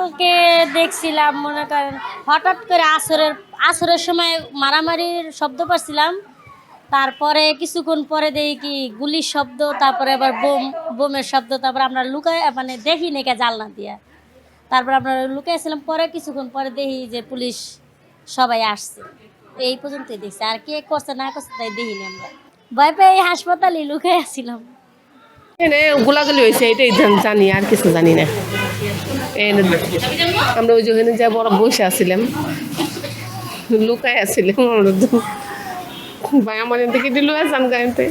গতকালকে দেখছিলাম, মনে করেন হঠাৎ করে আসরের সময় মারামারির শব্দ পাচ্ছিলাম। তারপরে কিছুক্ষণ পরে দেখি কি গুলির শব্দ, তারপরে আবার বোমের শব্দ। তারপরে আমরা লুকায় মানে দেখি নাকি জানলা দিয়া, তারপরে আমরা লুকাইছিলাম। পরে কিছুক্ষণ পরে দেখি যে পুলিশ সবাই আসছে। তো এই পর্যন্তই দেখছি, আর কে করছে না করছে তাই দেখিনি। আমরা ভয় পেয়ে এই হাসপাতালে লুকাই আসছিলাম। এনে গোলাগুলি হয়েছে এটাই জানি, আর কিছু জানি না। আমরা ওই যে ওখানে যা বড় বসে আসছিলাম, লুকাই আসছিলাম। ভাই আমার এখান থেকে দিল আসান গাড়িতে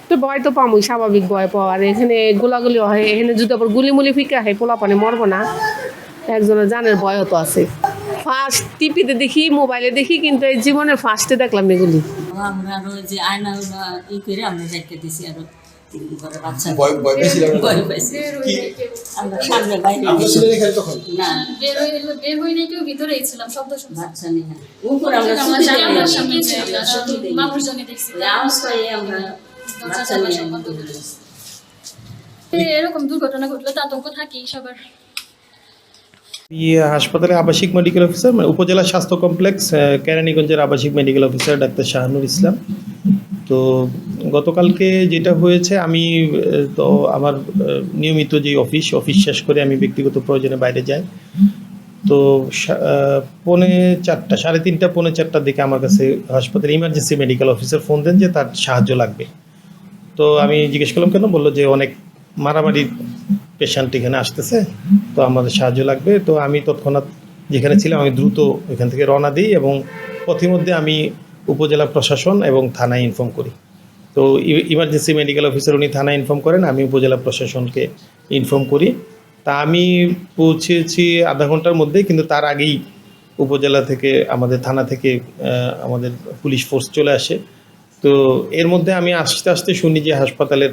তো ভয় তো পামই, স্বাভাবিক ভয় পাওয়া। আর এখানে গোলাগুলি হয়, এখানে যদি আবার গুলিমুলি ফিকে হয় পোলা পানি মরবো না, একজনের জানের ভয় তো আছে। ফার্স্ট টিভিতে দেখি, মোবাইলে দেখি, কিন্তু এই জীবনের ফার্স্টে দেখলাম এগুলি। আমরা আরো যে আয়না ই করে আমরা রেখে দিছি, আরো এরকম দুর্ঘটনা ঘটলে তো আতঙ্ক থাকেই সবার। হাসপাতালে আবাসিক মেডিকেল অফিসার, মানে উপজেলা স্বাস্থ্য কমপ্লেক্স কেরানীগঞ্জের আবাসিক মেডিকেল অফিসার ডাক্তার শাহানুর ইসলাম। তো গতকালকে যেটা হয়েছে, আমি তো আমার নিয়মিত যে অফিস শেষ করে আমি ব্যক্তিগত প্রয়োজনে বাইরে যাই। তো 3:45 3:30 4:45 দিকে আমার কাছে হাসপাতালে ইমার্জেন্সি মেডিকেল অফিসার ফোন দেন যে তার সাহায্য লাগবে। তো আমি জিজ্ঞেস করলাম কেন, বললো যে অনেক মারামারি পেশেন্ট এখানে আসতেছে, তো আমাদের সাহায্য লাগবে। তো আমি তৎক্ষণাৎ যেখানে ছিলাম আমি দ্রুত এখান থেকে রওনা দিই এবং পথিমধ্যে আমি উপজেলা প্রশাসন এবং থানায় ইনফর্ম করি। তো ইমার্জেন্সি মেডিকেল অফিসার উনি থানায় ইনফর্ম করেন, আমি উপজেলা প্রশাসনকে ইনফর্ম করি। তা আমি পৌঁছেছি আধা ঘন্টার মধ্যে, কিন্তু তার আগেই উপজেলা থেকে আমাদের থানা থেকে আমাদের পুলিশ ফোর্স চলে আসে। তো এর মধ্যে আমি আস্তে আস্তে শুনি যে হাসপাতালের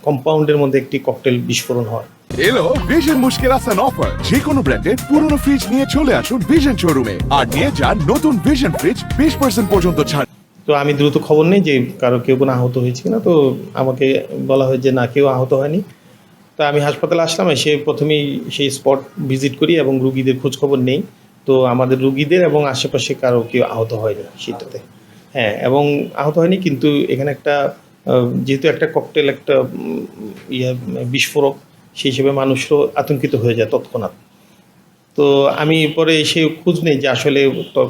কম্পাউন্ডের মধ্যে একটি ককটেল বিস্ফোরণ হয়। এলো ভিশন মুশকিল আসান অফার। যে কোনো ব্র্যান্ডের পুরনো ফ্রিজ নিয়ে চলে আসুন ভিশন শোরুমে আর নিয়ে যান নতুন ভিশন ফ্রিজ 20% পর্যন্ত ছাড়। তো আমি দ্রুত খবর নেই যে কেউ কোনো আহত হয়েছে কিনা। তো আমাকে বলা হয় যে না, কেউ আহত হয়নি। তো আমি হাসপাতালে আসলাম, এসে প্রথমেই সেই স্পট ভিজিট করি এবং রুগীদের খোঁজ খবর নেই। তো আমাদের রুগীদের এবং আশেপাশে কেউ আহত হয়নি সেটাতে। হ্যাঁ, এবং আহত হয়নি, কিন্তু এখানে যেহেতু একটা ককটেল, একটা বিস্ফোরক, সেই হিসেবে মানুষও আতঙ্কিত হয়ে যায় তৎক্ষণাৎ। তো আমি পরে এসে খোঁজ নেই যে আসলে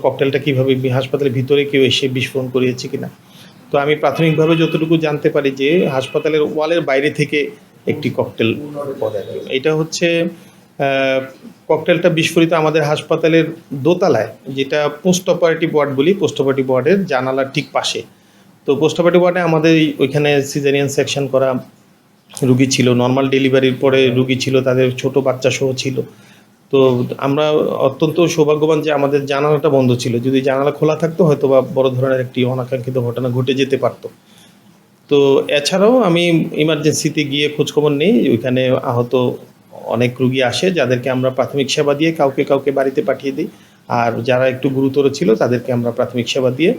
ককটেলটা কীভাবে হাসপাতালের ভিতরে কেউ এসে বিস্ফোরণ করিয়েছে কিনা। তো আমি প্রাথমিকভাবে যতটুকু জানতে পারি যে হাসপাতালের ওয়ালের বাইরে থেকে একটি ককটেল পড়ে। এটা হচ্ছে ককটেলটা বিস্ফোরিত আমাদের হাসপাতালের দোতলায়, যেটা পোস্ট অপারেটিভ ওয়ার্ড বলি, পোস্ট অপারেটিভ ওয়ার্ডের জানালার ঠিক পাশে। তো পোস্ট অপারেটিভ ওয়ার্ডে আমাদের ওইখানে সিজারিয়ান সেকশন করা রুগী ছিল, নর্মাল ডেলিভারির পরে রুগী ছিল, তাদের ছোট বাচ্চা সহ ছিল। তো আমরা অত্যন্ত সৌভাগ্যবান যে আমাদের জানালাটা বন্ধ ছিল। যদি জানালা খোলা থাকতো হয়তো বা বড় ধরনের একটি অনাকাঙ্ক্ষিত ঘটনা ঘটে যেতে পারতো। তো এছাড়াও আমি ইমার্জেন্সিতে গিয়ে খোঁজখবর নেই। ওইখানে আহত অনেক রুগী আসে, যাদেরকে আমরা প্রাথমিক সেবা দিয়ে কাউকে বাড়িতে পাঠিয়ে দিই। আর যারা একটু গুরুতর ছিল তাদেরকে আমরা প্রাথমিক সেবা দিয়ে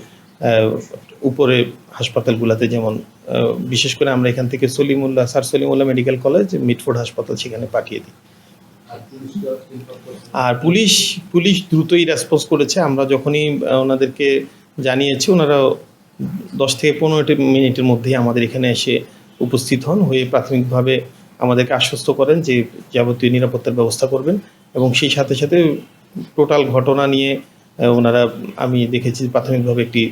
উপরে হাসপাতালগুলোতে, যেমন বিশেষ করে আমরা এখান থেকে sir Salimullah medical college, Mitford হাসপাতাল, সেখানে পাঠিয়ে দিই। আর পুলিশ দ্রুতই রেসপন্স করেছে। আমরা যখনই ওনাদেরকে জানিয়েছি, ওনারা 10 থেকে 15 মিনিটের মধ্যেই আমাদের এখানে এসে উপস্থিত হয়ে প্রাথমিকভাবে আমাদেরকে আশ্বস্ত করেন যে যাবতীয় নিরাপত্তার ব্যবস্থা করবেন। এবং সেই সাথে সাথে টোটাল ঘটনা নিয়ে ওনারা, আমি দেখেছি, প্রাথমিকভাবে একটি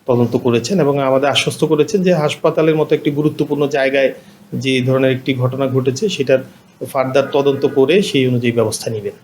তদন্ত করেছেন এবং আমাদের আশ্বস্ত করেছেন যে হাসপাতালের মতো একটি গুরুত্বপূর্ণ জায়গায় যে ধরনের একটি ঘটনা ঘটেছে সেটার ফার্দার তদন্ত করে সেই অনুযায়ী ব্যবস্থা নেবেন।